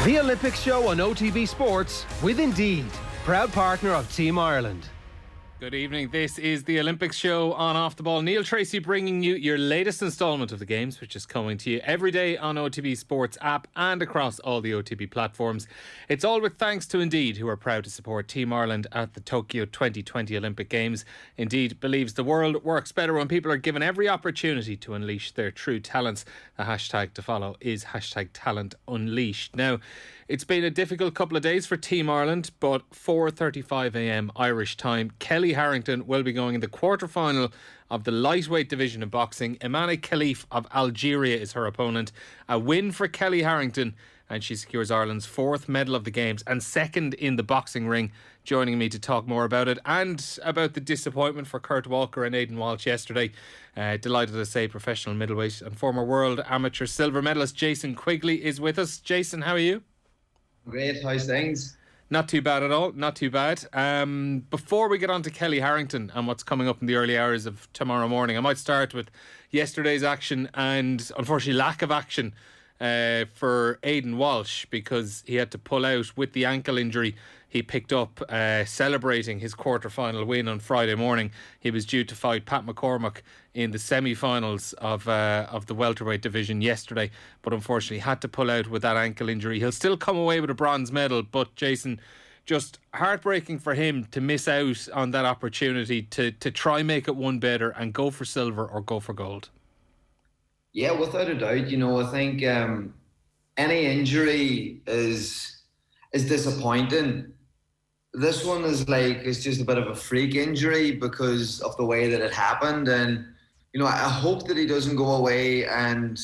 The Olympics show on OTB Sports with Indeed, proud partner of Team Ireland. Good evening. This is the Olympics show on Off the Ball. Neil Treacy bringing you your latest instalment of the Games, which is coming to you every day on OTB Sports app and across all the OTB platforms. It's all with thanks to Indeed, who are proud to support Team Ireland at the Tokyo 2020 Olympic Games. Indeed believes the world works better when people are given every opportunity to unleash their true talents. The hashtag to follow is #TalentUnleashed. Now, it's been a difficult couple of days for Team Ireland, but 4:35 a.m. Irish time, Kelly Harrington will be going in the quarter-final of the lightweight division of boxing. Imane Khalif of Algeria is her opponent. A win for Kelly Harrington, and she secures Ireland's 4th medal of the Games and 2nd in the boxing ring. Joining me to talk more about it and about the disappointment for Kurt Walker and Aiden Walsh yesterday. Delighted to say professional middleweight and former world amateur silver medalist Jason Quigley is with us. Jason, how are you? Great, how's things? Not too bad at all, not too bad. Before we get on to Kelly Harrington and what's coming up in the early hours of tomorrow morning, I might start with yesterday's action and unfortunately lack of action for Aiden Walsh, because he had to pull out with the ankle injury he picked up celebrating his quarter-final win on Friday morning. He was due to fight Pat McCormack in the semi-finals of the welterweight division yesterday, but unfortunately had to pull out with that ankle injury. He'll still come away with a bronze medal, but Jason, just heartbreaking for him to miss out on that opportunity to try make it one better and go for silver or go for gold. Yeah, without a doubt. I think any injury is disappointing. This one is it's just a bit of a freak injury because of the way that it happened. And, I hope that he doesn't go away and,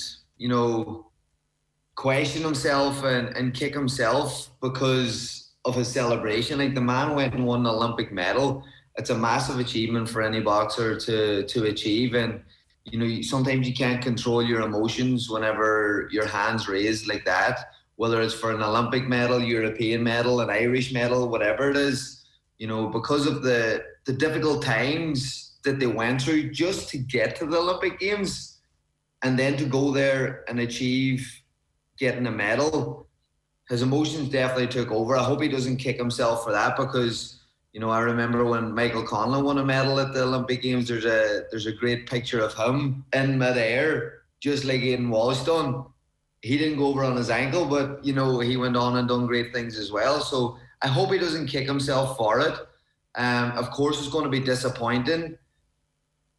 question himself and kick himself because of his celebration. The man went and won an Olympic medal. It's a massive achievement for any boxer to achieve. And, sometimes you can't control your emotions whenever your hand's raised like that, whether it's for an Olympic medal, European medal, an Irish medal, whatever it is, because of the difficult times that they went through just to get to the Olympic Games and then to go there and achieve getting a medal. His emotions definitely took over. I hope he doesn't kick himself for that, because I remember when Michael Conlan won a medal at the Olympic Games, there's a great picture of him in midair, just like Aiden Walsh done. He didn't go over on his ankle, but, he went on and done great things as well. So I hope he doesn't kick himself for it. Of course, it's going to be disappointing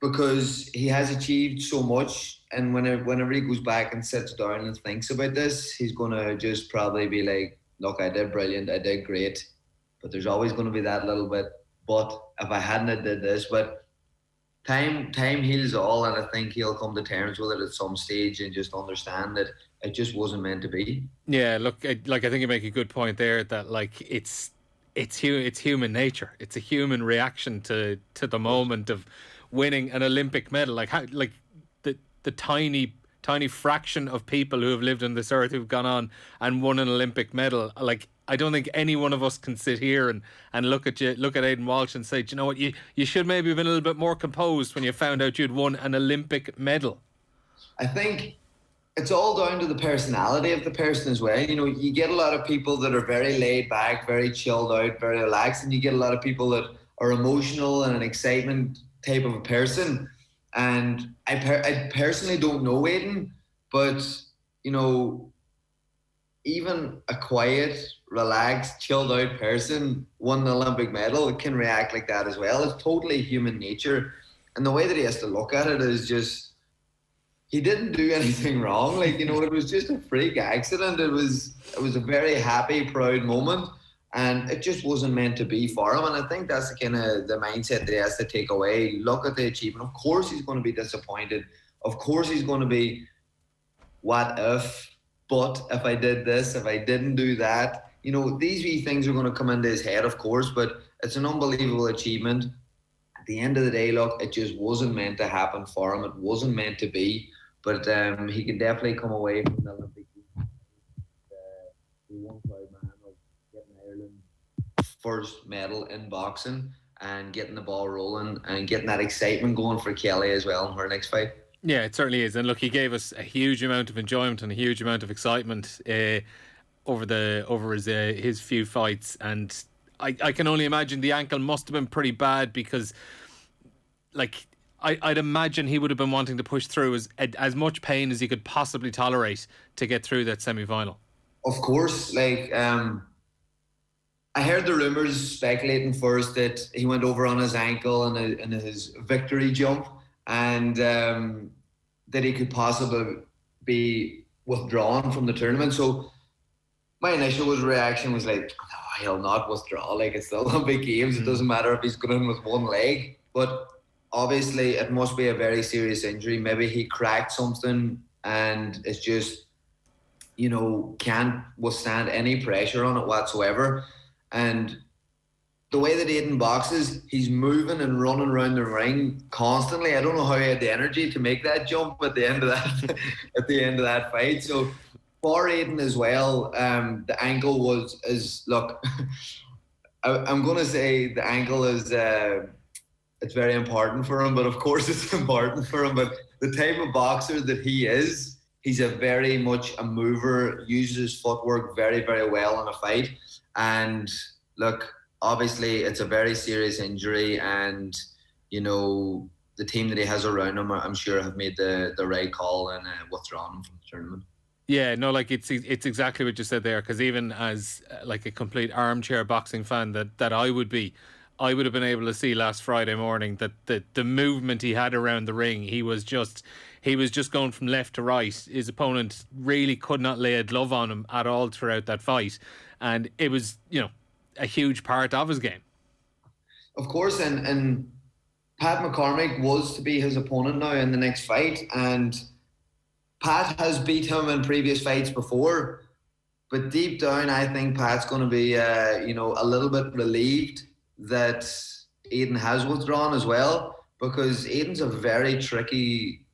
because he has achieved so much. And whenever he goes back and sits down and thinks about this, he's going to just probably be like, look, I did brilliant, I did great. But there's always going to be that little bit, but if I hadn't have did this, but time heals all, and I think he'll come to terms with it at some stage and just understand that it just wasn't meant to be. Yeah, look, I think you make a good point there that it's human nature. It's a human reaction to the moment of winning an Olympic medal. The tiny fraction of people who have lived on this earth who've gone on and won an Olympic medal. I don't think any one of us can sit here and look at Aiden Walsh and say, do you know what, you should maybe have been a little bit more composed when you found out you'd won an Olympic medal. I think it's all down to the personality of the person as well. You get a lot of people that are very laid back, very chilled out, very relaxed, and you get a lot of people that are emotional and an excitement type of a person. And I personally don't know Aiden, but, even a quiet, relaxed, chilled out person won an Olympic medal can react like that as well. It's totally human nature. And the way that he has to look at it is just, he didn't do anything wrong. It was just a freak accident. It was a very happy, proud moment. And it just wasn't meant to be for him. And I think that's the mindset that he has to take away. Look at the achievement. Of course he's going to be disappointed. Of course he's going to be, what if? But if I did this, if I didn't do that, these wee things are going to come into his head, of course, but it's an unbelievable achievement. At the end of the day, look, it just wasn't meant to happen for him. It wasn't meant to be, but he can definitely come away from the Olympic Games. The one proud man of getting Ireland's first medal in boxing and getting the ball rolling and getting that excitement going for Kelly as well in her next fight. Yeah, it certainly is. And look, he gave us a huge amount of enjoyment and a huge amount of excitement over his few fights, and I can only imagine the ankle must have been pretty bad because, like, I'd imagine he would have been wanting to push through as much pain as he could possibly tolerate to get through that semi-final. Of course, like, I heard the rumours speculating first that he went over on his ankle in his victory jump, and that he could possibly be withdrawn from the tournament. So my initial reaction was like, no, he'll not withdraw. Like, it's the Olympic Games. It doesn't matter if he's going in with one leg. But obviously, it must be a very serious injury. Maybe he cracked something and it's just, can't withstand any pressure on it whatsoever. And the way that Aiden boxes, he's moving and running around the ring constantly. I don't know how he had the energy to make that jump at the end of that fight. So for Aiden as well, the ankle look, I'm going to say the ankle is it's very important for him, but of course it's important for him. But the type of boxer that he is, he's a very much a mover, uses his footwork very, very well in a fight. And look, obviously it's a very serious injury, and the team that he has around him, I'm sure, have made the right call and withdrawn him from the tournament. Yeah, no, like it's exactly what you said there. Because even as like a complete armchair boxing fan that I would have been able to see last Friday morning that the movement he had around the ring, he was just going from left to right. His opponent really could not lay a glove on him at all throughout that fight, and it was a huge part of his game. Of course, and Pat McCormick was to be his opponent now in the next fight, and Pat has beat him in previous fights before, but deep down I think Pat's going to be a little bit relieved that Aiden has withdrawn as well, because Aiden's a very tricky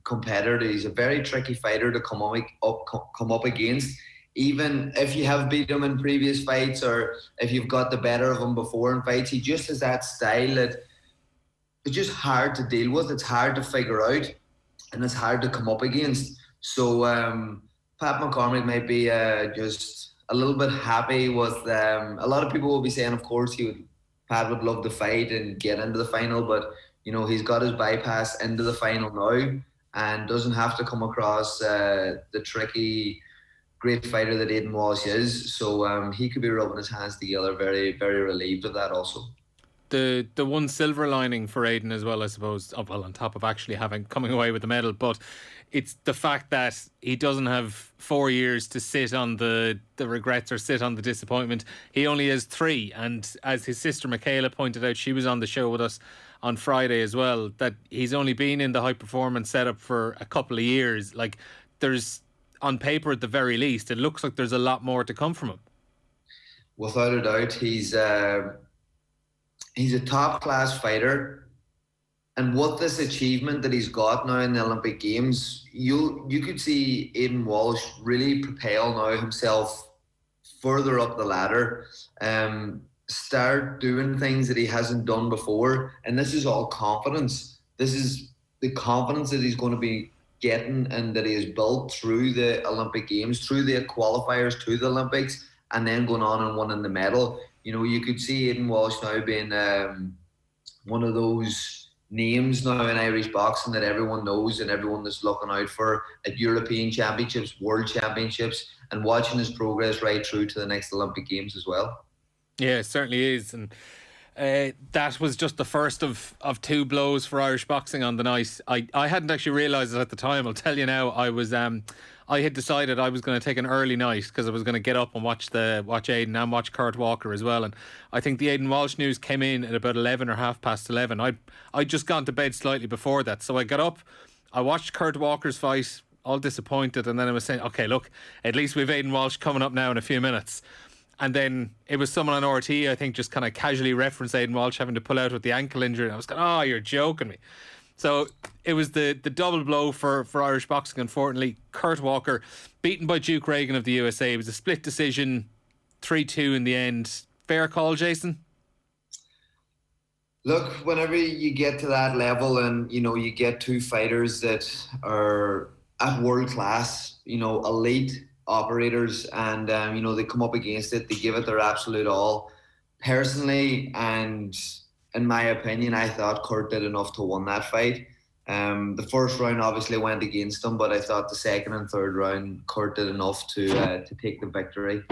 competitor. He's a very tricky fighter to come up against. Even if you have beat him in previous fights, or if you've got the better of him before in fights, he just has that style that it's just hard to deal with. It's hard to figure out, and it's hard to come up against. So Pat McCormick might be just a little bit happy with a lot of people will be saying, of course, Pat would love to fight and get into the final, but he's got his bypass into the final now and doesn't have to come across the tricky, great fighter that Aiden Walsh is. So he could be rubbing his hands together, very, very relieved of that also. The one silver lining for Aiden as well, I suppose, well, on top of actually coming away with the medal, but it's the fact that he doesn't have 4 years to sit on the regrets or sit on the disappointment. He only has 3, and as his sister Michaela pointed out, she was on the show with us on Friday as well, that he's only been in the high performance setup for a couple of years. Like, there's, on paper at the very least, it looks like there's a lot more to come from him. Without a doubt, he's a top class fighter. And what this achievement that he's got now in the Olympic Games, you could see Aiden Walsh really propel now himself further up the ladder, start doing things that he hasn't done before. And this is all confidence. This is the confidence that he's going to be getting and that he has built through the Olympic Games, through the qualifiers to the Olympics, and then going on and winning the medal. You could see Aiden Walsh now being one of those names now in Irish boxing that everyone knows and everyone is looking out for at European Championships, World Championships, and watching his progress right through to the next Olympic Games as well. Yeah, it certainly is. And that was just the first of 2 blows for Irish boxing on the night. I hadn't actually realised it at the time. I'll tell you now, I had decided I was going to take an early night because I was going to get up and watch Aiden and watch Kurt Walker as well. And I think the Aiden Walsh news came in at about 11 or 11:30. I'd just gone to bed slightly before that. So I got up, I watched Kurt Walker's fight, all disappointed. And then I was saying, okay, look, at least we've Aiden Walsh coming up now in a few minutes. And then it was someone on RT, I think, just kind of casually referenced Aiden Walsh having to pull out with the ankle injury. And I was going, oh, you're joking me. So it was the double blow for Irish boxing, unfortunately. Kurt Walker, beaten by Duke Reagan of the USA. It was a split decision, 3-2 in the end. Fair call, Jason? Look, whenever you get to that level and, you get 2 fighters that are at world class, elite operators, and they come up against it. They give it their absolute all. Personally, and in my opinion, I thought Kurt did enough to win that fight. The first round obviously went against him, but I thought the second and third round, Kurt did enough to take the victory.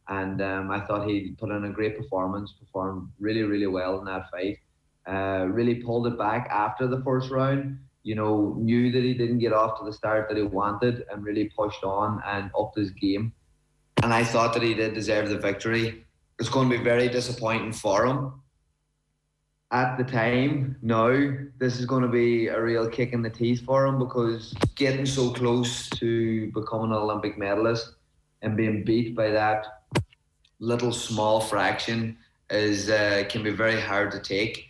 And I thought he put in a great performance, performed really, really well in that fight. Really pulled it back after the first round. Knew that he didn't get off to the start that he wanted, and really pushed on and upped his game. And I thought that he did deserve the victory. It's going to be very disappointing for him. At the time, now, this is going to be a real kick in the teeth for him, because getting so close to becoming an Olympic medalist and being beat by that little small fraction can be very hard to take.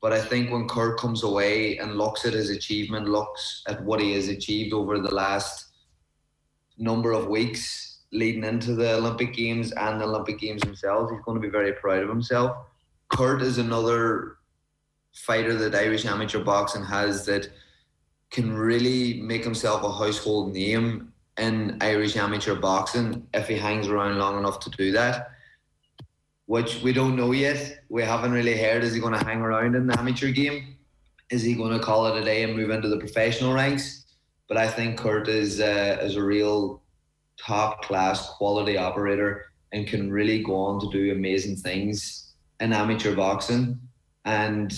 But I think when Kurt comes away and looks at his achievement, looks at what he has achieved over the last number of weeks leading into the Olympic Games and the Olympic Games themselves, he's going to be very proud of himself. Kurt is another fighter that Irish amateur boxing has that can really make himself a household name in Irish amateur boxing if he hangs around long enough to do that, which we don't know yet. We haven't really heard, is he going to hang around in the amateur game? Is he going to call it a day and move into the professional ranks? But I think Kurt is a real top-class quality operator and can really go on to do amazing things in amateur boxing. And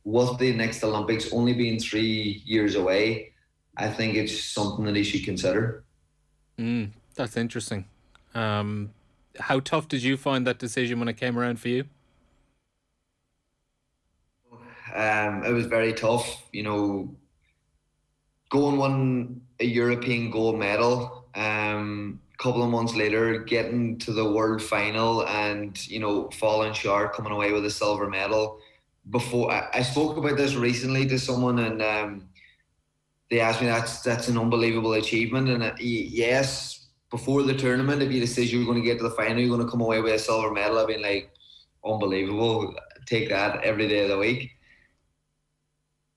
with the next Olympics only being 3 years away, I think it's something that he should consider. That's interesting. How tough did you find that decision when it came around for you? It was very tough. Going won a European gold medal, a couple of months later getting to the world final and falling short, coming away with a silver medal. Before I spoke about this recently to someone, and they asked me that's an unbelievable achievement. And yes, before the tournament, if you said you were going to get to the final, you're going to come away with a silver medal, I've been like, unbelievable, take that every day of the week.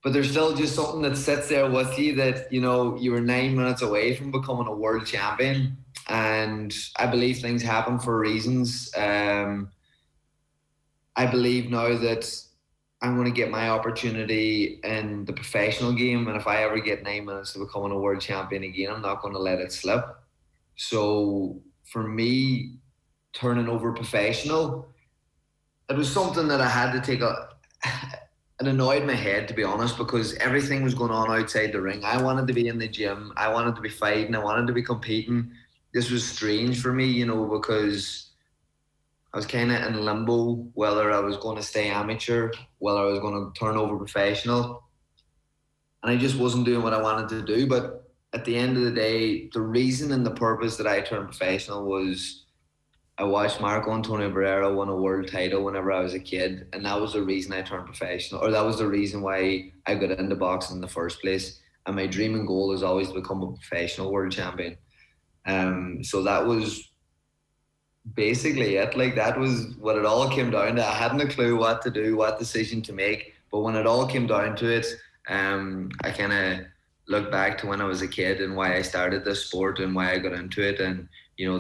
But there's still just something that sits there with you that, you were 9 minutes away from becoming a world champion. And I believe things happen for reasons. I believe now that I'm going to get my opportunity in the professional game. And if I ever get 9 minutes to becoming a world champion again, I'm not going to let it slip. So for me, turning over professional, it was something that I had to take it annoyed my head, to be honest, because everything was going on outside the ring. I wanted to be in the gym. I wanted to be fighting. I wanted to be competing. This was strange for me, because I was kind of in limbo, whether I was going to stay amateur, whether I was going to turn over professional. And I just wasn't doing what I wanted to do. But at the end of the day, the reason and the purpose that I turned professional was I watched Marco Antonio Barrera win a world title whenever I was a kid, and that was the reason I turned professional, or that was the reason why I got into boxing in the first place. And my dream and goal is always to become a professional world champion. So that was basically it. Like, that was what it all came down to. I hadn't a clue what to do, what decision to make, but when it all came down to it, I kind of look back to when I was a kid and why I started this sport and why I got into it, and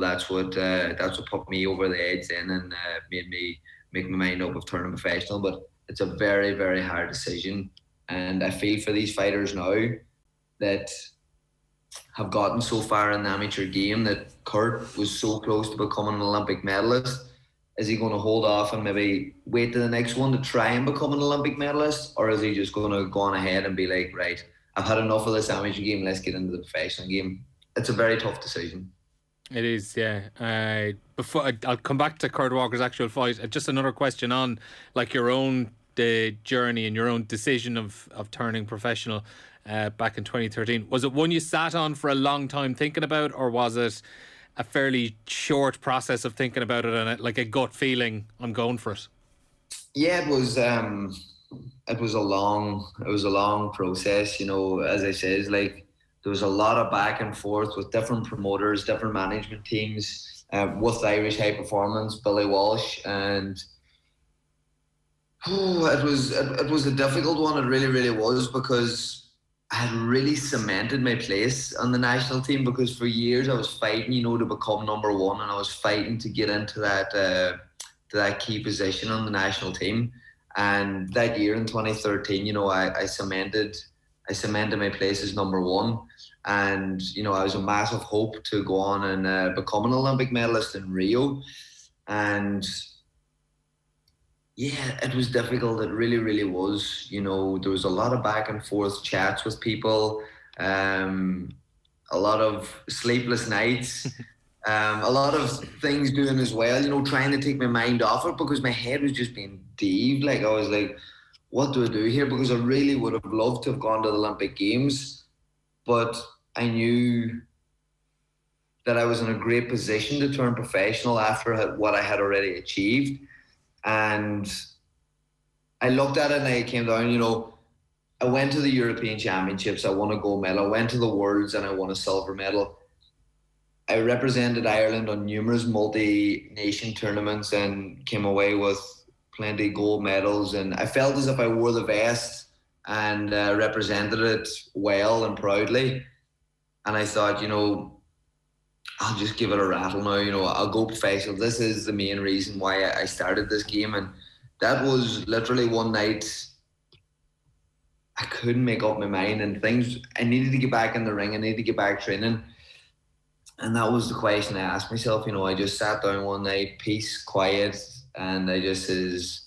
that's what put me over the edge then, and made me make my mind up of turning professional. But it's a very, very hard decision, and I feel for these fighters now that have gotten so far in the amateur game, that Kurt was so close to becoming an Olympic medalist. Is he going to hold off and maybe wait to the next one to try and become an Olympic medalist, or is he just going to go on ahead and be like, right, I've had enough of this amateur game, let's get into the professional game? It's a very tough decision. It is, yeah. Before I'll come back to Kurt Walker's actual fight, just another question on like your own journey and your own decision of turning professional back in 2013. Was it one you sat on for a long time thinking about, or was it a fairly short process of thinking about it and like a gut feeling, I'm going for it? Yeah, it was a long process. As I said, like, there was a lot of back and forth with different promoters, different management teams, with Irish High Performance, Billy Walsh, and it was a difficult one. It really, really was, because I had really cemented my place on the national team, because for years I was fighting, to become number one, and I was fighting to get into that key position on the national team. And that year in 2013, I cemented my place as number one. And, I was a massive hope to go on and become an Olympic medalist in Rio. And yeah, it was difficult. It really, really was. There was a lot of back and forth chats with people, a lot of sleepless nights, a lot of things doing as well, trying to take my mind off it, because my head was just being deep. Like, I was like, what do I do here? Because I really would have loved to have gone to the Olympic Games, but I knew that I was in a great position to turn professional after what I had already achieved. And I looked at it and I came down, I went to the European Championships, I won a gold medal. I went to the Worlds and I won a silver medal. I represented Ireland on numerous multi-nation tournaments and came away with plenty of gold medals. And I felt as if I wore the vest and represented it well and proudly. And I thought, I'll just give it a rattle now, I'll go professional. This is the main reason why I started this game. And that was literally one night I couldn't make up my mind, and I needed to get back in the ring. I needed to get back training. And that was the question I asked myself. I just sat down one night, peace, quiet, and I just says,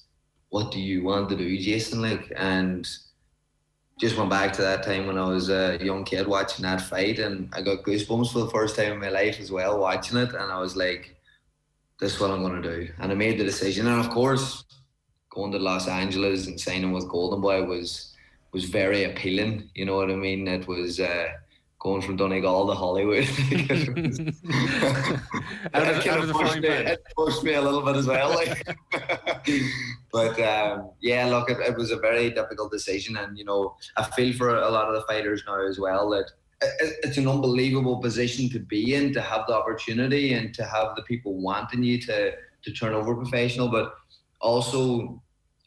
what do you want to do, Jason? And just went back to that time when I was a young kid watching that fight, and I got goosebumps for the first time in my life as well watching it. And I was like, this is what I'm going to do. And I made the decision. And of course, going to Los Angeles and signing with Golden Boy was very appealing. You know what I mean? It was going from Donegal to Hollywood. It pushed me a little bit as well. But yeah, look, it was a very difficult decision. And, I feel for a lot of the fighters now as well that it's an unbelievable position to be in, to have the opportunity and to have the people wanting you to turn over professional. But also,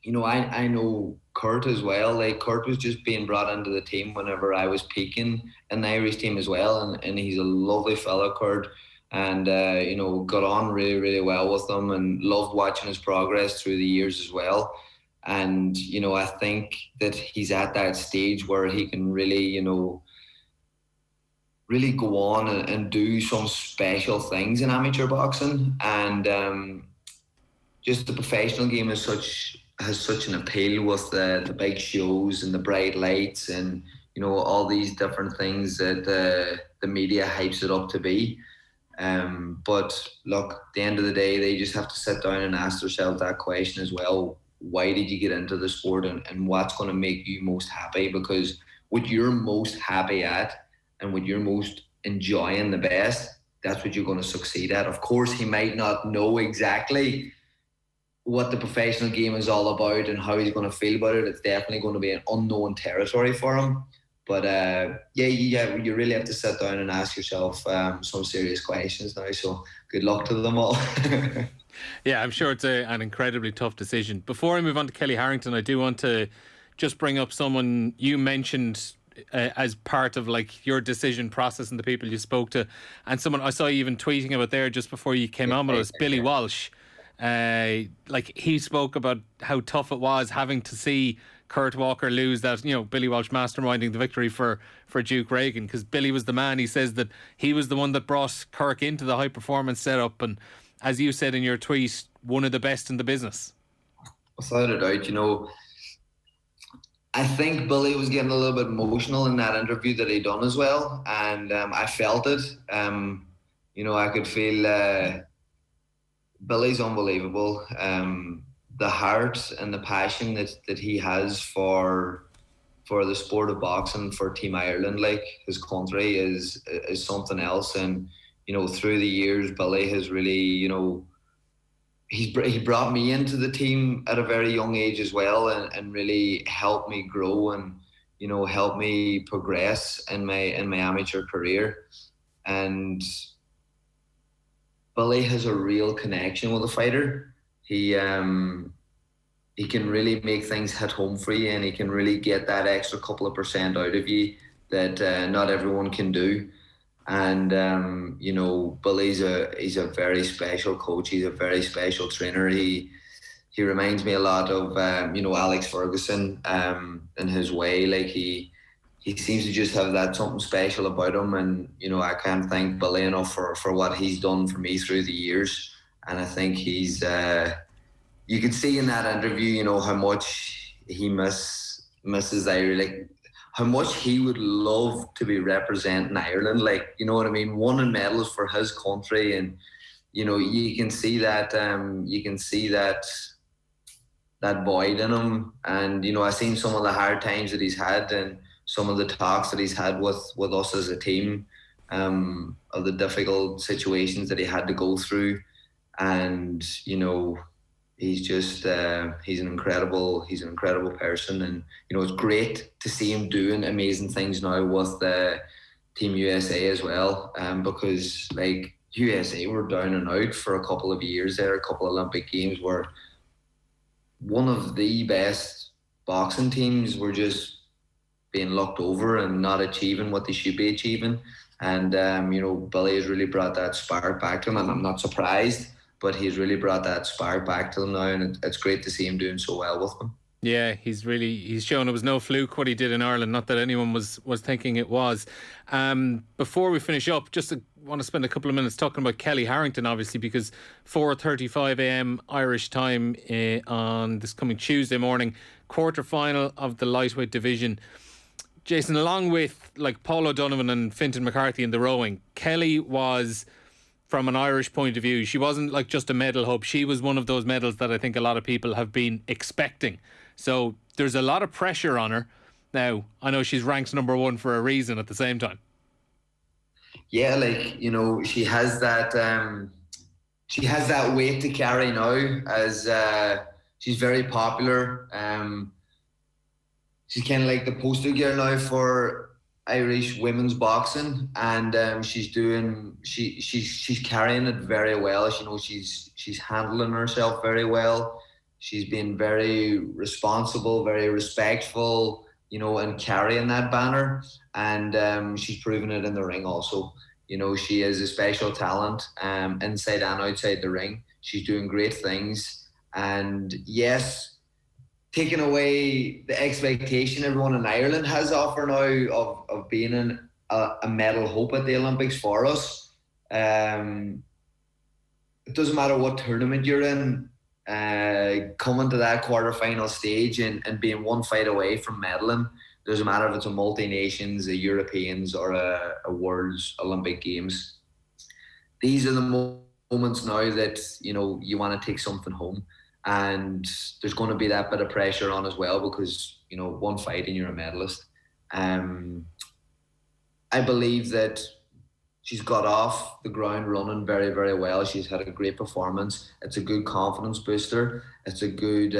I know Kurt as well. Kurt was just being brought into the team whenever I was peaking in the Irish team as well. And he's a lovely fellow, Kurt. And, got on really, really well with him and loved watching his progress through the years as well. And, I think that he's at that stage where he can really, really go on and do some special things in amateur boxing. And just the professional game has such an appeal with the big shows and the bright lights and, all these different things that the media hypes it up to be. But look, at the end of the day, they just have to sit down and ask themselves that question as well. Why did you get into the sport, and what's going to make you most happy? Because what you're most happy at and what you're most enjoying the best, that's what you're going to succeed at. Of course, he might not know exactly what the professional game is all about and how he's going to feel about it. It's definitely going to be an unknown territory for him. But you really have to sit down and ask yourself some serious questions now. So good luck to them all. Yeah, I'm sure it's an incredibly tough decision. Before I move on to Kelly Harrington, I do want to just bring up someone you mentioned as part of your decision process and the people you spoke to, and someone I saw you even tweeting about there just before you came on with us, Billy Walsh. He spoke about how tough it was having to see Kurt Walker lose that, Billy Walsh masterminding the victory for Duke Reagan, because Billy was the man. He says that he was the one that brought Kirk into the high performance setup, and as you said in your tweet, one of the best in the business. Without a doubt, I think Billy was getting a little bit emotional in that interview that he done as well, and I felt it. I could feel Billy's unbelievable. The heart and the passion that he has for the sport of boxing, for Team Ireland, his country, is something else. And through the years, Billy has really, he brought me into the team at a very young age as well, and really helped me grow and helped me progress in my amateur career. And Billy has a real connection with a fighter. He can really make things hit home for you, and he can really get that extra couple of % out of you that not everyone can do. And Billy's he's a very special coach. He's a very special trainer. He reminds me a lot of Alex Ferguson in his way. Like he seems to just have that something special about him. And I can't thank Billy enough for what he's done for me through the years. And I think he's you could see in that interview, how much he misses Ireland. Like, how much he would love to be representing Ireland. Like, you know what I mean? Winning medals for his country. And, you can see that, that void in him. And, I've seen some of the hard times that he's had and some of the talks that he's had with us as a team, of the difficult situations that he had to go through. And, he's just he's an incredible person. And it's great to see him doing amazing things now with Team USA as well, because like USA were down and out for a couple of years there. A couple of Olympic Games were one of the best boxing teams were just being looked over and not achieving what they should be achieving. And Billy has really brought that spark back to him, and I'm not surprised, but he's really brought that spark back to them now, and it's great to see him doing so well with them. Yeah, he's shown it was no fluke what he did in Ireland. Not that anyone was thinking it was. Before we finish up, I want to spend a couple of minutes talking about Kelly Harrington, obviously, because 4:35 a.m. Irish time on this coming Tuesday morning, quarter-final of the lightweight division. Jason, along with like Paul O'Donovan and Fintan McCarthy in the rowing, Kelly was, from an Irish point of view, she wasn't like just a medal hope. She was one of those medals that I think a lot of people have been expecting. So there's a lot of pressure on her. Now, I know she's ranked number one for a reason at the same time. Yeah, she has that weight to carry now, as she's very popular. She's kind of like the poster girl now for Irish women's boxing, and she's carrying it very well. She's handling herself very well. She's been very responsible, very respectful, in carrying that banner, and she's proven it in the ring also. She is a special talent, inside and outside the ring. She's doing great things, and yes, taking away the expectation everyone in Ireland has of her now of being a medal hope at the Olympics for us. It doesn't matter what tournament you're in, coming to that quarter-final stage and being one fight away from medaling. Doesn't matter if it's a multi-nations, a Europeans, or a World's Olympic Games. These are the moments now that, you want to take something home. And there's going to be that bit of pressure on as well, because one fight and you're a medalist. I believe that she's got off the ground running very, very well. She's had a great performance. It's a good confidence booster. It's a good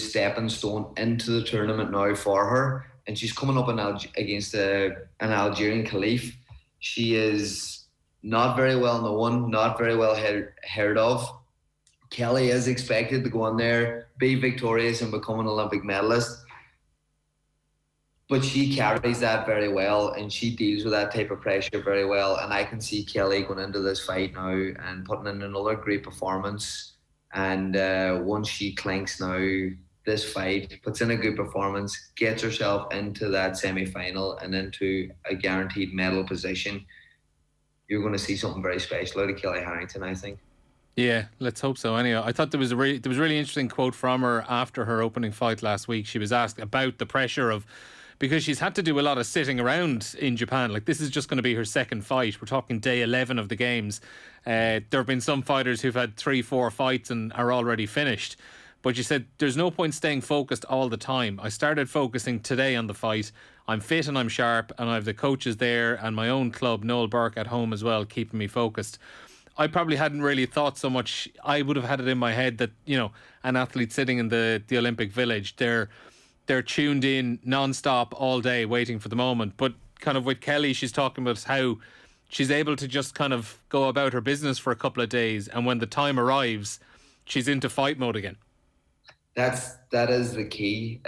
stepping stone into the tournament now for her. And she's coming up against an Algerian Khalif. She is not very well known, not very well heard of. Kelly is expected to go in there, be victorious and become an Olympic medalist. But she carries that very well, and she deals with that type of pressure very well. And I can see Kelly going into this fight now and putting in another great performance. And once she clinks now this fight, puts in a good performance, gets herself into that semi-final and into a guaranteed medal position, you're going to see something very special out of Kelly Harrington, I think. Yeah, let's hope so. Anyhow, I thought there was a really interesting quote from her after her opening fight last week. She was asked about the pressure of, because she's had to do a lot of sitting around in Japan. Like, this is just going to be her second fight. We're talking day 11 of the games. There have been some fighters who've had 3-4 fights and are already finished. But she said, there's no point staying focused all the time. I started focusing today on the fight. I'm fit and I'm sharp, and I have the coaches there and my own club, Noel Burke, at home as well, keeping me focused. I probably hadn't really thought so much. I would have had it in my head that, an athlete sitting in the Olympic Village, they're tuned in non-stop all day waiting for the moment. But kind of with Kelly, she's talking about how she's able to just kind of go about her business for a couple of days, and when the time arrives, she's into fight mode again. That is the key.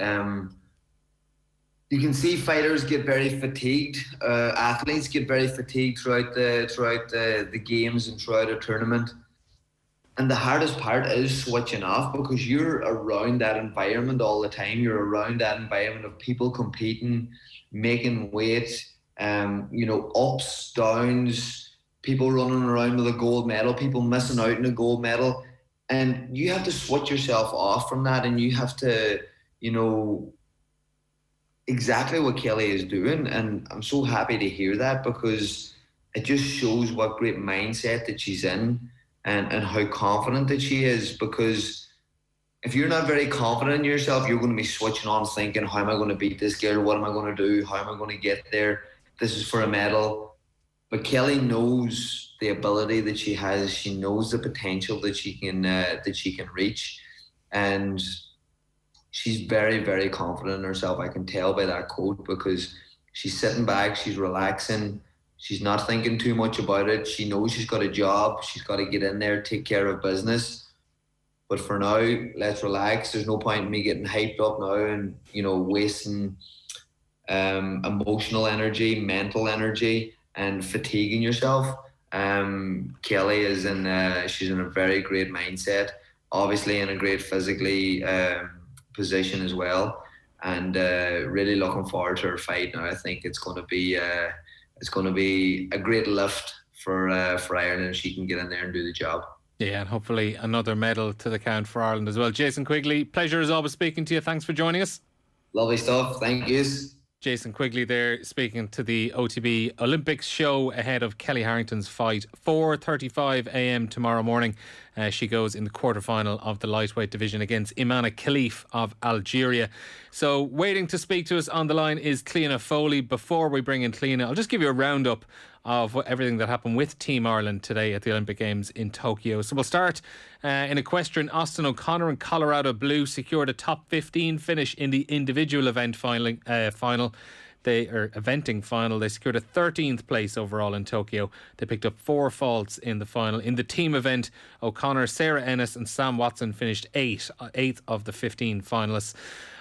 you can see fighters get very fatigued. Athletes get very fatigued throughout the games and throughout a tournament. And the hardest part is switching off, because you're around that environment all the time. You're around that environment of people competing, making weight, ups, downs, people running around with a gold medal, people missing out on a gold medal. And you have to switch yourself off from that, and you have to, exactly what Kelly is doing. And I'm so happy to hear that, because it just shows what great mindset that she's in. And how confident that she is, because if you're not very confident in yourself, you're going to be switching on thinking, how am I going to beat this girl? What am I going to do? How am I going to get there? This is for a medal. But Kelly knows the ability that she has. She knows the potential that she can reach. And she's very, very confident in herself. I can tell by that quote, because she's sitting back, she's relaxing. She's not thinking too much about it. She knows she's got a job. She's got to get in there, take care of business. But for now, let's relax. There's no point in me getting hyped up now and, wasting emotional energy, mental energy, and fatiguing yourself. Kelly is she's in a very great mindset, obviously in a great physically position as well. And really looking forward to her fight now. I think it's going to be a great lift for Ireland if she can get in there and do the job. Yeah, and hopefully another medal to the count for Ireland as well. Jason Quigley, pleasure as always speaking to you. Thanks for joining us. Lovely stuff. Thank you. Jason Quigley there, speaking to the OTB Olympics show ahead of Kelly Harrington's fight. 4:35 a.m. tomorrow morning. She goes in the quarterfinal of the lightweight division against Imana Khalif of Algeria. So waiting to speak to us on the line is Clíona Foley. Before we bring in Clíona, I'll just give you a roundup of everything that happened with Team Ireland today at the Olympic Games in Tokyo. So we'll start in equestrian. Austin O'Connor and Colorado Blue secured a top 15 finish in the individual event final. Eventing final. They secured a 13th place overall in Tokyo. They picked up 4 faults in the final. In the team event, O'Connor, Sarah Ennis and Sam Watson finished 8th of the 15 finalists.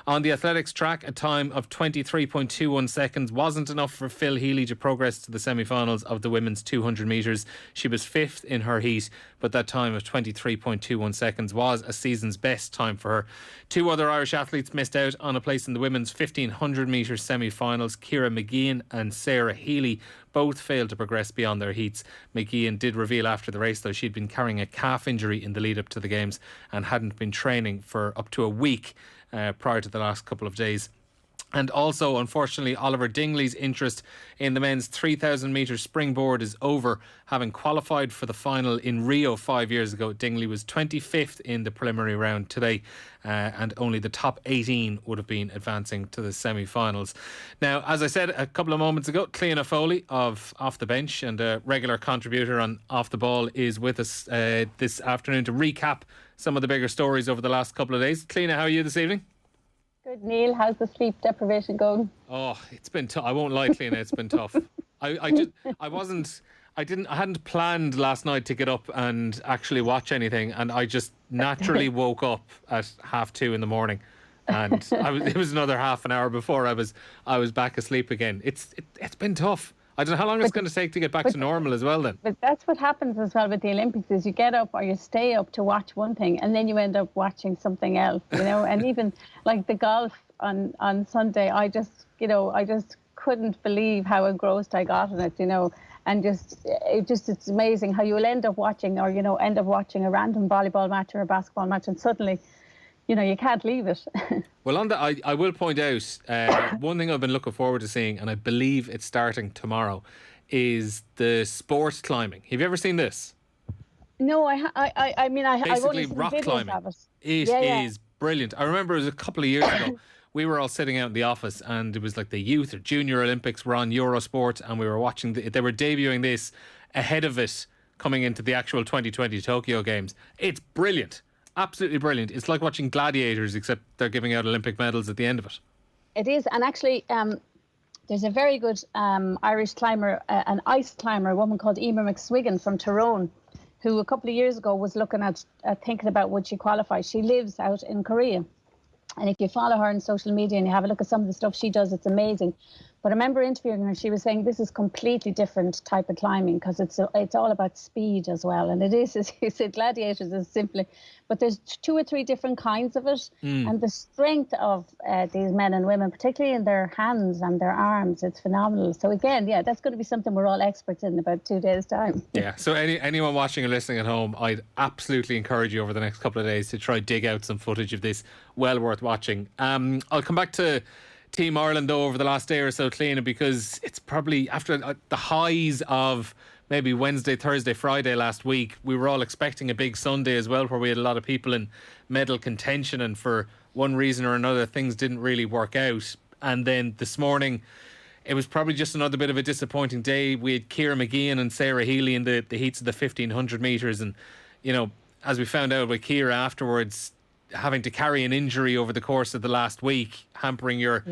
On the athletics track, a time of 23.21 seconds wasn't enough for Phil Healy to progress to the semi-finals of the women's 200 metres. She was 5th in her heat, but that time of 23.21 seconds was a season's best time for her. 2 other Irish athletes missed out on a place in the women's 1500 metre semi-finals. Ciara McGeehan and Sarah Healy both failed to progress beyond their heats. McGeehan did reveal after the race, though, she'd been carrying a calf injury in the lead up to the games and hadn't been training for up to a week prior to the last couple of days. And also, unfortunately, Oliver Dingley's interest in the men's 3,000 metre springboard is over. Having qualified for the final in Rio 5 years ago, Dingley was 25th in the preliminary round today, and only the top 18 would have been advancing to the semi-finals. Now, as I said a couple of moments ago, Clíona Foley of Off the Bench and a regular contributor on Off the Ball is with us this afternoon to recap some of the bigger stories over the last couple of days. Clíona, how are you this evening? Good, Neil. How's the sleep deprivation going? Oh, it's been tough. I won't lie, Clíona, it's been tough. I hadn't planned last night to get up and actually watch anything, and I just naturally woke up at 2:30 in the morning, and it was another half an hour before I was back asleep again. It's been tough. I don't know how long it's going to take to get back to normal as well then. But that's what happens as well with the Olympics, is you get up or you stay up to watch one thing and then you end up watching something else, and even like the golf on Sunday, I just couldn't believe how engrossed I got in it, and it's amazing how you'll end up watching a random volleyball match or a basketball match and suddenly you can't leave it. Well, on that, I will point out one thing I've been looking forward to seeing, and I believe it's starting tomorrow, is the sports climbing. Have you ever seen this? No, I've only seen rock videos climbing. Of it. It is brilliant. I remember it was a couple of years ago. We were all sitting out in the office, and it was like the youth or junior Olympics were on Eurosport, and we were watching. They were debuting this ahead of it coming into the actual 2020 Tokyo Games. It's brilliant. Absolutely brilliant. It's like watching gladiators, except they're giving out Olympic medals at the end of it. It is, and actually there's a very good Irish climber, an ice climber, a woman called Emer McSwiggan from Tyrone, who a couple of years ago was looking at thinking about would she qualify. She lives out in Korea, And if you follow her on social media and you have a look at some of the stuff she does, it's amazing. But I remember interviewing her, she was saying this is completely different type of climbing because it's all about speed as well. And it is, as you said, gladiators is simply, but there's 2 or 3 different kinds of it. And the strength of these men and women, particularly in their hands and their arms, it's phenomenal. So again, yeah, that's going to be something we're all experts in about 2 days' time. Yeah, so anyone watching or listening at home, I'd absolutely encourage you over the next couple of days to try dig out some footage of this. Well worth watching. I'll come back to Team Ireland though over the last day or so, Clíona, because it's probably after the highs of maybe Wednesday, Thursday, Friday last week, we were all expecting a big Sunday as well, where we had a lot of people in medal contention, and for one reason or another things didn't really work out. And then this morning it was probably just another bit of a disappointing day. We had Ciara McGeehan and Sarah Healy in the heats of the 1500 metres, and you know, as we found out with Ciara afterwards, having to carry an injury over the course of the last week, hampering your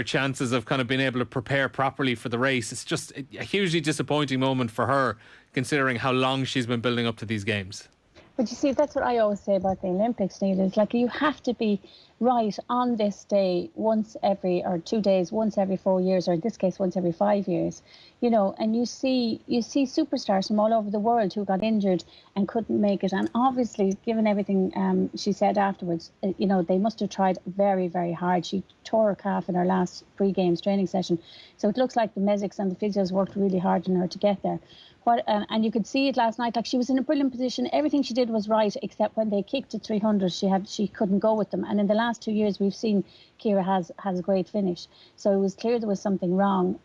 chances of kind of being able to prepare properly for the race. It's just a hugely disappointing moment for her, considering how long she's been building up to these games. But you see, that's what I always say about the Olympics, Neil, is like you have to be right on this day once every, or 2 days, once every 4 years, or in this case, once every 5 years, you know, and you see superstars from all over the world who got injured and couldn't make it. And obviously, given everything she said afterwards, you know, they must have tried very, very hard. She tore her calf in her last pre-games training session. So it looks like the medics and the physios worked really hard on her to get there. And you could see it last night, like she was in a brilliant position. Everything she did was right, except when they kicked at 300, she couldn't go with them. And in the last 2 years, we've seen Ciara has a great finish. So it was clear there was something wrong.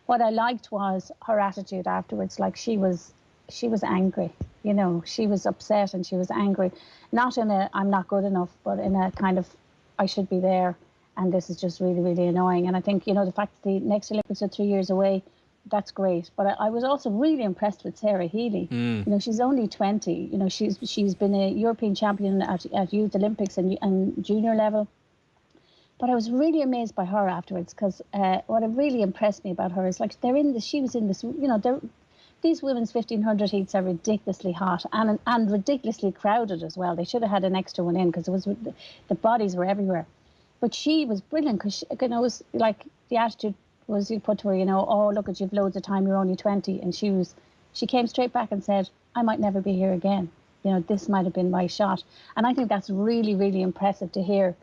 What I liked was her attitude afterwards. Like she was angry, you know, she was upset and she was angry. Not in a I'm not good enough, but in a kind of I should be there. And this is just really, really annoying. And I think, you know, the fact that the next Olympics are 3 years away, that's great. But I was also really impressed with Sarah Healy. You know, she's only 20. You know, she's been a European champion at Youth Olympics and junior level. But I was really amazed by her afterwards, because what really impressed me about her is like she was in this, you know, these women's 1500 heats are ridiculously hot and ridiculously crowded as well. They should have had an extra one in because the bodies were everywhere. But she was brilliant because, you know, it was like the attitude was you put to her, you know, oh, look at you've loads of time, you're only 20. And she came straight back and said, I might never be here again. You know, this might have been my shot. And I think that's really, really impressive to hear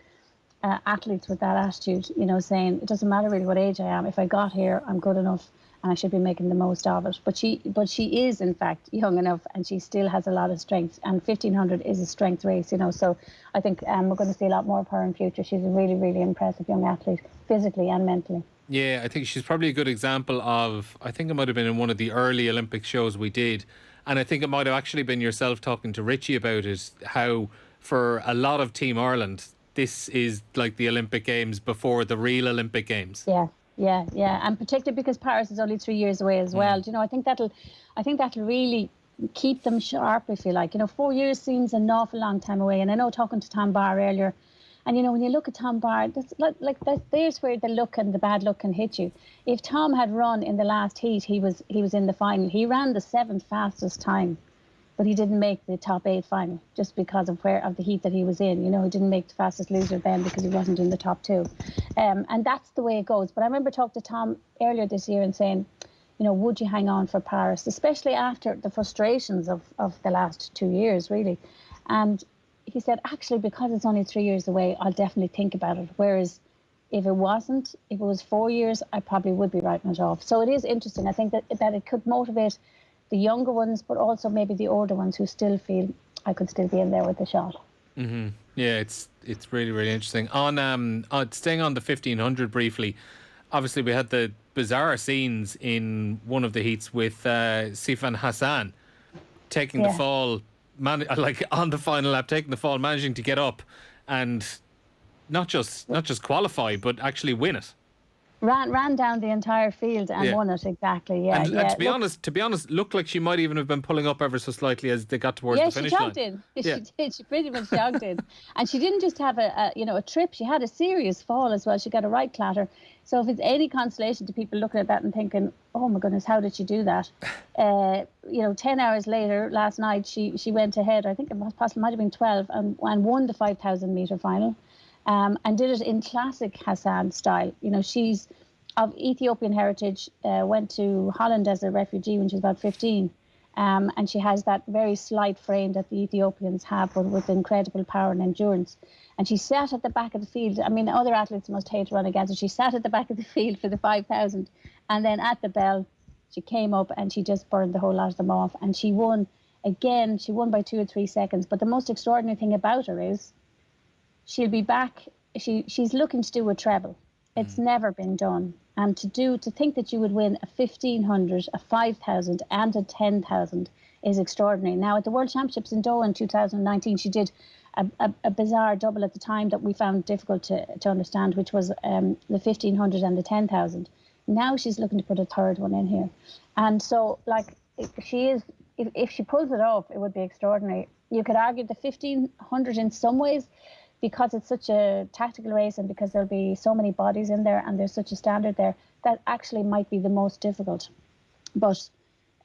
athletes with that attitude, you know, saying it doesn't matter really what age I am. If I got here, I'm good enough and I should be making the most of it. But she is, in fact, young enough and she still has a lot of strength. And 1500 is a strength race, you know. So I think we're going to see a lot more of her in future. She's a really, really impressive young athlete, physically and mentally. Yeah, I think she's probably a good example of, I think it might have been in one of the early Olympic shows we did, and I think it might have actually been yourself talking to Richie about it, how for a lot of Team Ireland, this is like the Olympic Games before the real Olympic Games. Yeah, and particularly because Paris is only 3 years away as well. You know, I think that'll really keep them sharp, if you like. You know, 4 years seems an awful long time away, and I know talking to Tom Barr earlier, and, you know, when you look at Tom Barr, there's where the luck and the bad luck can hit you. If Tom had run in the last heat, he was in the final. He ran the 7th fastest time, but he didn't make the top 8 final just because of the heat that he was in. You know, he didn't make the fastest loser then because he wasn't in the top 2. And that's the way it goes. But I remember talking to Tom earlier this year and saying, you know, would you hang on for Paris, especially after the frustrations of the last 2 years, really? And he said, actually, because it's only 3 years away, I'll definitely think about it. Whereas if it was 4 years, I probably would be writing it off. So it is interesting. I think that it could motivate the younger ones, but also maybe the older ones who still feel I could still be in there with the shot. Mm-hmm. Yeah, it's really, really interesting. On staying on the 1500 briefly, obviously we had the bizarre scenes in one of the heats with Sifan Hassan taking the fall. Like on the final lap, taking the fall, managing to get up and not just qualify, but actually win it. Ran down the entire field and won it, exactly. Yeah, and to be honest, looked like she might even have been pulling up ever so slightly as they got towards the finish line. She did. She pretty much jogged in, and she didn't just have a trip. She had a serious fall as well. She got a right clatter. So if it's any consolation to people looking at that and thinking, oh my goodness, how did she do that? 10 hours later, last night, she went ahead. I think it might have been 12 and won the 5,000 metre final. and did it in classic Hassan style. You know, she's of Ethiopian heritage, went to Holland as a refugee when she was about 15. And she has that very slight frame that the Ethiopians have, but with incredible power and endurance. And she sat at the back of the field. I mean, other athletes must hate to run against her. She sat at the back of the field for the 5,000. And then at the bell, she came up and she just burned the whole lot of them off. And she won again. She won by 2 or 3 seconds. But the most extraordinary thing about her is she'll be back. She's looking to do a treble. It's never been done. And to think that you would win a 1,500, a 5,000 and a 10,000 is extraordinary. Now, at the World Championships in Doha in 2019, she did a bizarre double at the time that we found difficult to understand, which was the 1,500 and the 10,000. Now she's looking to put a third one in here. And so, like, if she pulls it off, it would be extraordinary. You could argue the 1,500 in some ways, because it's such a tactical race and because there'll be so many bodies in there and there's such a standard there, that actually might be the most difficult. But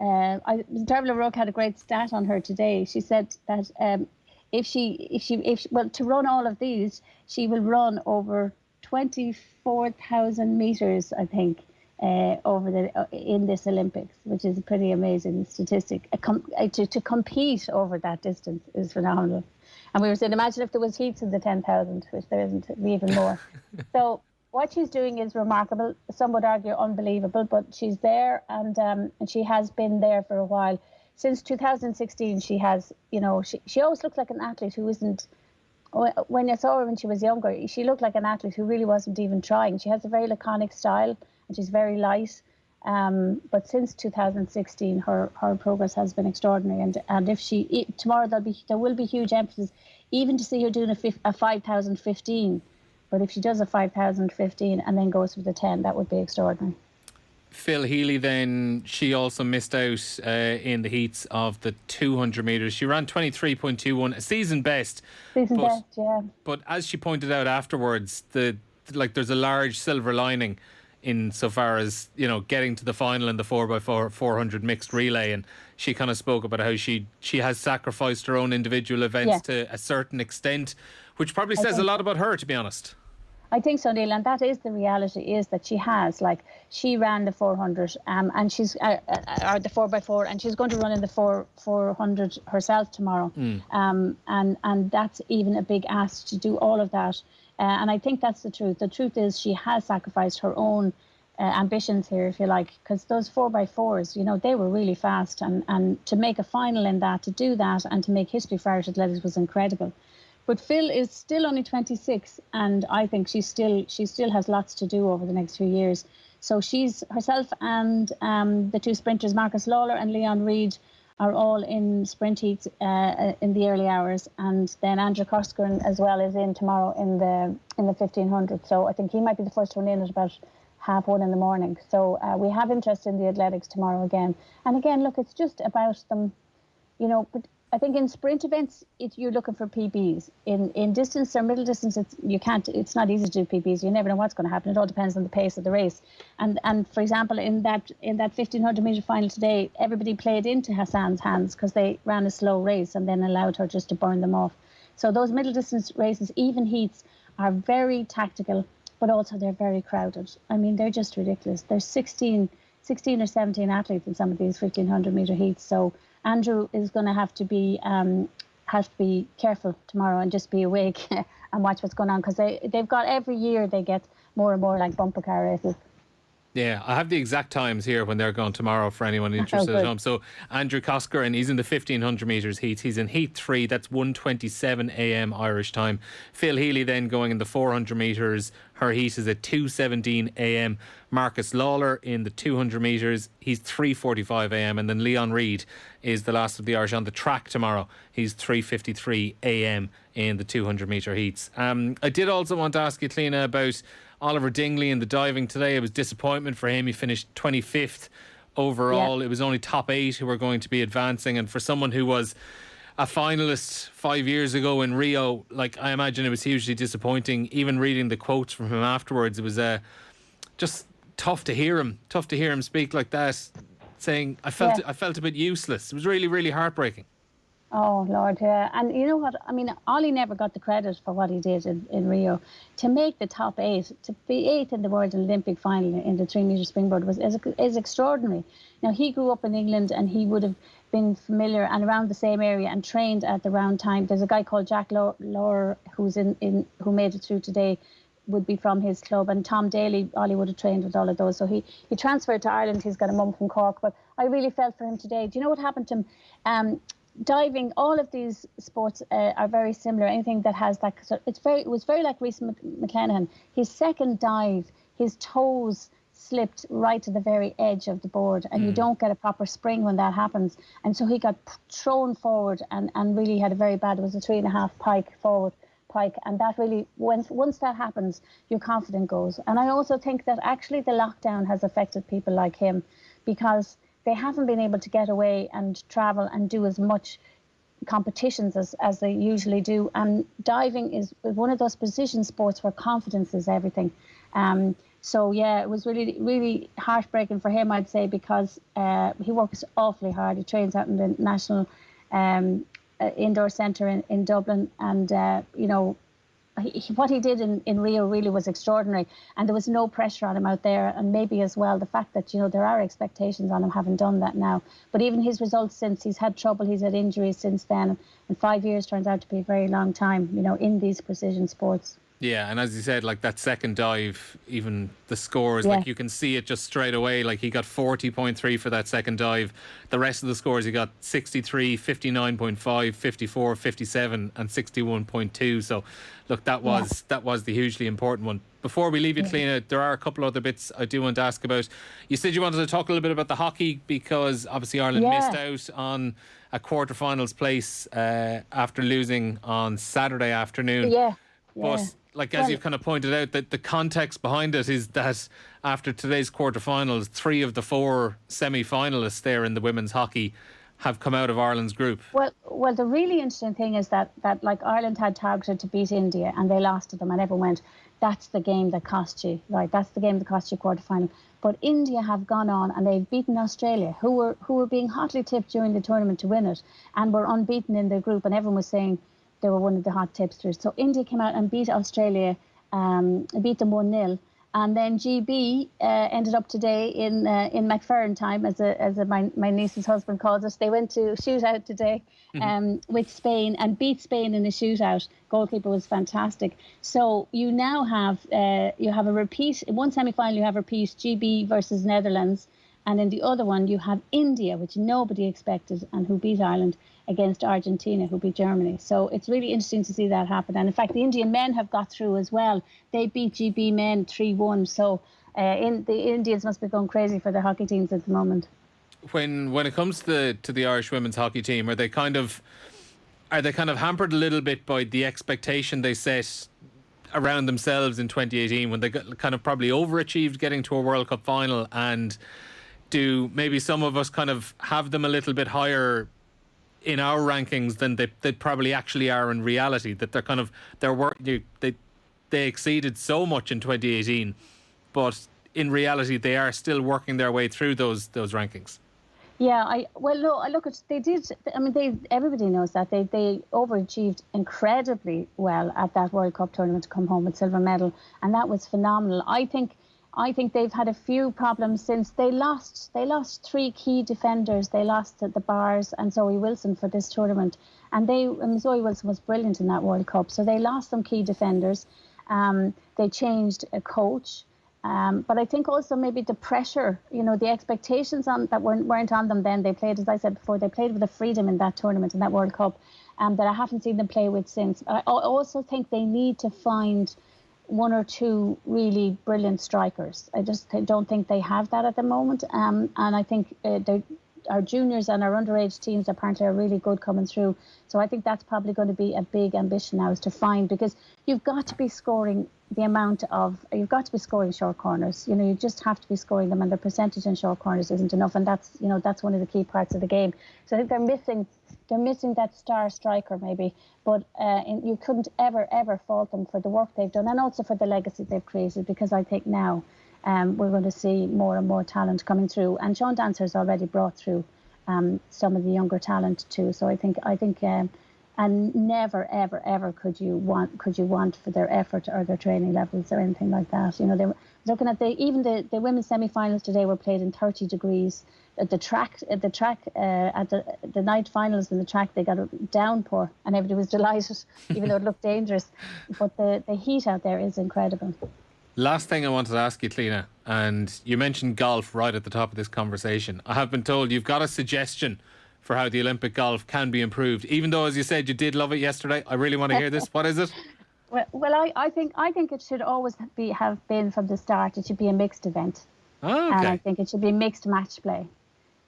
Dervla O'Rourke had a great stat on her today. She said that if to run all of these, she will run over 24,000 meters, I think, in this Olympics, which is a pretty amazing statistic. To compete over that distance is phenomenal. And we were saying, imagine if there was heats in the 10,000, which there isn't, it'd be even more. So what she's doing is remarkable. Some would argue unbelievable, but she's there, and she has been there for a while. Since 2016, she has, you know, she always looked like an athlete who isn't. When I saw her when she was younger, she looked like an athlete who really wasn't even trying. She has a very laconic style, and she's very light. But since 2016, her progress has been extraordinary. And if tomorrow there will be huge emphasis, even to see her doing a 5,015. But if she does a 5,015 and then goes for the 10, that would be extraordinary. Phil Healy, then, she also missed out in the heats of the 200 metres. She ran 23.21, a season best. Best, yeah. But as she pointed out afterwards, there's a large silver lining in so far as, you know, getting to the final in the 4x4 400 mixed relay. And she kind of spoke about how she has sacrificed her own individual events to a certain extent, which probably says a lot about her, to be honest. I think so, Neil, and that is the reality, is that she has, like, she ran the 400 and she's the 4x4, and she's going to run in the 400 herself tomorrow. And that's even a big ask to do all of that. And I think that's the truth. The truth is she has sacrificed her own ambitions here, if you like, because those 4x4s, you know, they were really fast, and to make a final in that, to do that and to make history for Irish athletics was incredible. But Phil is still only 26, and I think she still has lots to do over the next few years. So she's herself and the two sprinters, Marcus Lawler and Leon Reid, are all in sprint heats in the early hours, and then Andrew Coscoran as well is in tomorrow in the 1500. So I think he might be the first one in at about 1:30 in the morning. So we have interest in the athletics tomorrow again. And again, look, it's just about them, you know. But I think in sprint events, you're looking for PBs. In distance or middle distance, it's not easy to do PBs. You never know what's going to happen. It all depends on the pace of the race. And for example, in that 1,500 metre final today, everybody played into Hassan's hands because they ran a slow race and then allowed her just to burn them off. So those middle distance races, even heats, are very tactical, but also they're very crowded. I mean, they're just ridiculous. There's 16 or 17 athletes in some of these 1,500 metre heats. So Andrew is going to have to be careful tomorrow and just be awake and watch what's going on, because they've got, every year they get more and more like bumper car races. Yeah, I have the exact times here when they're going tomorrow for anyone interested at home. So Andrew Coscoran, he's in the 1,500 metres heat. He's in heat 3. That's 1:27 a.m. Irish time. Phil Healy then going in the 400 metres. Her heat is at 2:17 a.m. Marcus Lawler in the 200 metres. He's 3:45 a.m. And then Leon Reid is the last of the Irish on the track tomorrow. He's 3:53 a.m. in the 200 metre heats. I did also want to ask you, Clíona, about Oliver Dingley in the diving today. It was disappointment for him. He finished 25th overall. It was only top 8 who were going to be advancing. And for someone who was a finalist 5 years ago in Rio, like, I imagine it was hugely disappointing. Even reading the quotes from him afterwards, it was just tough to hear him speak like that, saying, I felt a bit useless. It was really, really heartbreaking. Oh, Lord, yeah. And you know what? I mean, Ollie never got the credit for what he did in Rio. To make the top 8, to be 8th in the World Olympic final in the 3-metre springboard is extraordinary. Now, he grew up in England and he would have been familiar and around the same area and trained at the round time. There's a guy called Jack Lower who's who made it through today, would be from his club, and Tom Daly, Ollie would have trained with all of those. So he transferred to Ireland. He's got a mum from Cork, but I really felt for him today. Do you know what happened to him? Diving, all of these sports are very similar. Anything that has that, it was very like Rhys McClenaghan. His second dive, his toes slipped right to the very edge of the board, and you don't get a proper spring when that happens. And so he got thrown forward and really had a very bad, it was a 3.5 pike, and that really, once that happens, your confidence goes. And I also think that actually the lockdown has affected people like him, because they haven't been able to get away and travel and do as much competitions as they usually do. And diving is one of those precision sports where confidence is everything. So yeah, it was really, really heartbreaking for him, I'd say, because he works awfully hard. He trains out in the National Indoor Centre in Dublin, and you know, what he did in Rio really was extraordinary, and there was no pressure on him out there. And maybe as well the fact that, you know, there are expectations on him having done that now. But even his results since, he's had trouble, he's had injuries since then, and 5 years turns out to be a very long time, you know, in these precision sports. Yeah, and as you said, like that second dive, even the scores, like you can see it just straight away. Like he got 40.3 for that second dive. The rest of the scores, he got 63, 59.5, 54, 57 and 61.2. So look, that was the hugely important one. Before we leave you, Clíona, there are a couple other bits I do want to ask about. You said you wanted to talk a little bit about the hockey, because obviously Ireland missed out on a quarterfinals place after losing on Saturday afternoon. But like, as you've kind of pointed out, that the context behind it is that after today's quarterfinals, 3 of the 4 semi-finalists there in the women's hockey have come out of Ireland's group. Well, the really interesting thing is that like Ireland had targeted to beat India and they lost to them, and everyone went, that's the game that cost you, right? That's the game that cost you quarterfinal. But India have gone on and they've beaten Australia, who were being hotly tipped during the tournament to win it, and were unbeaten in their group, and everyone was saying they were one of the hot tipsters. So India came out and beat Australia, beat them 1-0. And then GB ended up today in McFerrin time, as my niece's husband calls us. They went to shootout today with Spain and beat Spain in a shootout. Goalkeeper was fantastic. So you now have a repeat. In one semi-final, you have a repeat, GB versus Netherlands. And in the other one, you have India, which nobody expected, and who beat Ireland, against Argentina, who beat Germany. So it's really interesting to see that happen. And in fact, the Indian men have got through as well. They beat GB men 3-1. So the Indians must be going crazy for their hockey teams at the moment. When it comes to the Irish women's hockey team, are they kind of hampered a little bit by the expectation they set around themselves in 2018, when they got kind of probably overachieved getting to a World Cup final? And do maybe some of us kind of have them a little bit higher in our rankings than they probably actually are in reality? That they exceeded so much in 2018, but in reality they are still working their way through those rankings. Yeah, they did. I mean, everybody knows that they overachieved incredibly well at that World Cup tournament to come home with silver medal, and that was phenomenal. I think they've had a few problems since they lost 3 key defenders. They lost the Bars and Zoe Wilson for this tournament, and Zoe Wilson was brilliant in that World Cup. So they lost some key defenders. They changed a coach, but I think also maybe the pressure, you know, the expectations that weren't on them then. They played, as I said before, they played with a freedom in that tournament, in that World Cup, that I haven't seen them play with since. I also think they need to find 1 or 2 really brilliant strikers. I just don't think they have that at the moment. And I think our juniors and our underage teams apparently are really good coming through. So I think that's probably going to be a big ambition now, is to find, because you've got to be scoring short corners. You know, you just have to be scoring them, and the percentage in short corners isn't enough. And that's one of the key parts of the game. So I think they're missing that star striker maybe, but you couldn't ever fault them for the work they've done, and also for the legacy they've created, because I think now we're going to see more and more talent coming through. And Sean Dancer has already brought through some of the younger talent too. So I think, and never, ever, ever could you want for their effort or their training levels or anything like that. You know, they were looking at the women's semi-finals today were played in 30 degrees. At the night finals in the track, they got a downpour and everybody was delighted, even though it looked dangerous. But the heat out there is incredible. Last thing I wanted to ask you, Clíona, and you mentioned golf right at the top of this conversation. I have been told you've got a suggestion for how the Olympic golf can be improved. Even though, as you said, you did love it yesterday, I really want to hear this. What is it? Well, I think it should always have been from the start. It should be a mixed event. Oh, okay. And I think it should be mixed match play.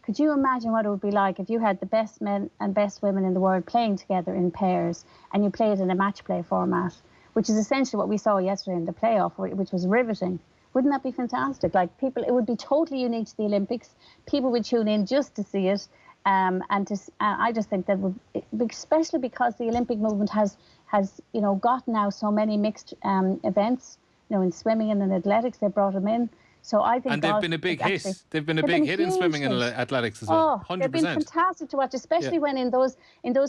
Could you imagine what it would be like if you had the best men and best women in the world playing together in pairs and you played in a match play format, which is essentially what we saw yesterday in the playoff, which was riveting. Wouldn't that be fantastic? Like, it would be totally unique to the Olympics. People would tune in just to see it. I just think that especially because the Olympic movement has got now so many mixed events. You know, in swimming and in athletics, they brought them in. So I think, and they've been a big hit. They've been a big hit in swimming and athletics as well. 100%. They've been fantastic to watch, especially when in those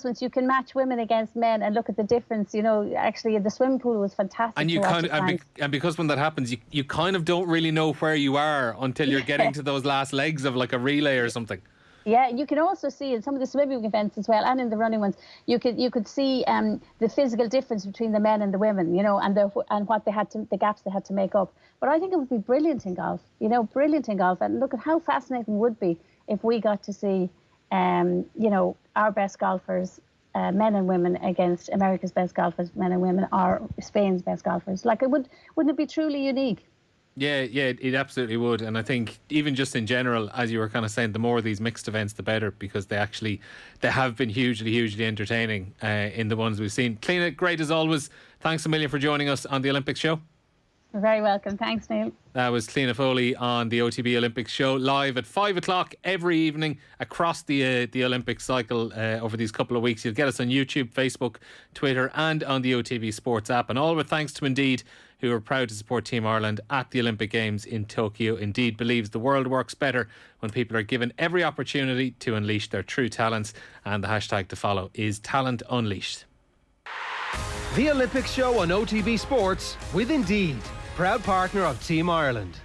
ones you can match women against men and look at the difference. You know, actually the swimming pool was fantastic. And you and because when that happens, you kind of don't really know where you are until you're getting to those last legs of like a relay or something. Yeah, you can also see in some of the swimming events as well, and in the running ones, you could see the physical difference between the men and the women, you know, and what the gaps they had to make up. But I think it would be brilliant in golf, and look at how fascinating it would be if we got to see, our best golfers, men and women against America's best golfers, men and women, or Spain's best golfers. Like, wouldn't it be truly unique? Yeah, it absolutely would. And I think even just in general, as you were kind of saying, the more of these mixed events, the better, because they have been hugely entertaining in the ones we've seen. Clíona, great as always. Thanks a million for joining us on the Olympics show. You're very welcome. Thanks, Neil. That was Clíona Foley on the OTB Olympics show, live at 5 o'clock every evening across the Olympic cycle over these couple of weeks. You'll get us on YouTube, Facebook, Twitter, and on the OTB Sports app. And all with thanks to Indeed, who are proud to support Team Ireland at the Olympic Games in Tokyo. Indeed believes the world works better when people are given every opportunity to unleash their true talents. And the hashtag to follow is Talent Unleashed. The Olympics show on OTB Sports with Indeed, proud partner of Team Ireland.